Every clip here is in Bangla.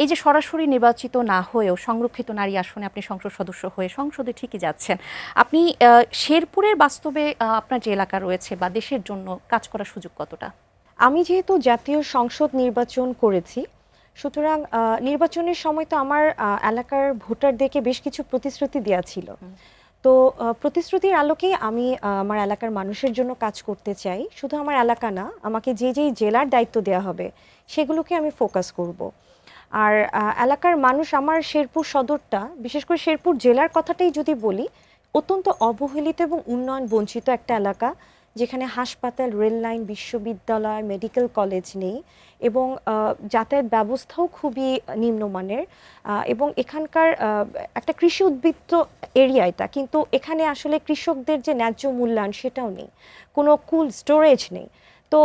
এই যে সরাসরি নির্বাচিত না হয়েও সংরক্ষিত নারী আসনে আপনি সংসদ সদস্য হয়ে সংসদে ঠিকই যাচ্ছেন। আপনি শেরপুরের বাস্তবে আপনার যে এলাকা রয়েছে বা দেশের জন্য কাজ করার সুযোগ কতটা? আমি যেহেতু জাতীয় সংসদ নির্বাচন করেছি, সুতরাং নির্বাচনের সময় তো আমার এলাকার ভোটারদেরকে বেশ কিছু প্রতিশ্রুতি দেওয়া ছিল। তো প্রতিশ্রুতির আলোকেই আমি আমার এলাকার মানুষের জন্য কাজ করতে চাই। শুধু আমার এলাকা না, আমাকে যেই জেলার দায়িত্ব দেওয়া হবে সেগুলোকে আমি ফোকাস করব। আর এলাকার মানুষ আমার শেরপুর সদরটা, বিশেষ করে শেরপুর জেলার কথাটাই যদি বলি, অত্যন্ত অবহেলিত এবং উন্নয়ন বঞ্চিত একটা এলাকা, যেখানে হাসপাতাল, রেল লাইন, বিশ্ববিদ্যালয়, মেডিকেল কলেজ নেই এবং যাতায়াত ব্যবস্থাও খুবই নিম্নমানের। এবং এখানকার একটা কৃষি উদ্বৃত্ত এরিয়া এটা, কিন্তু এখানে আসলে কৃষকদের যে ন্যায্য মূল্যায়ন সেটাও নেই, কোনো কোল্ড স্টোরেজ নেই। তো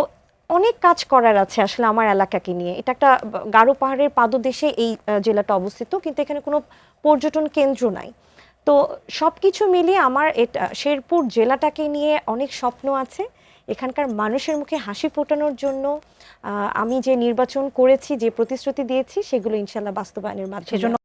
অনেক কাজ করার আছে আসলে আমার এলাকাকে নিয়ে। এটা একটা গারো পাহাড়ের পাদদেশে এই জেলাটা অবস্থিত, কিন্তু এখানে কোনো পর্যটন কেন্দ্র নাই। তো সবকিছু মিলিয়ে আমার এটা শেরপুর জেলাটাকে নিয়ে অনেক স্বপ্ন আছে। এখানকার মানুষের মুখে হাসি ফোটানোর জন্য আমি যে নির্বাচন করেছি, যে প্রতিশ্রুতি দিয়েছি, সেগুলো ইনশাল্লাহ বাস্তবায়নের মাধ্যমে সেজন্য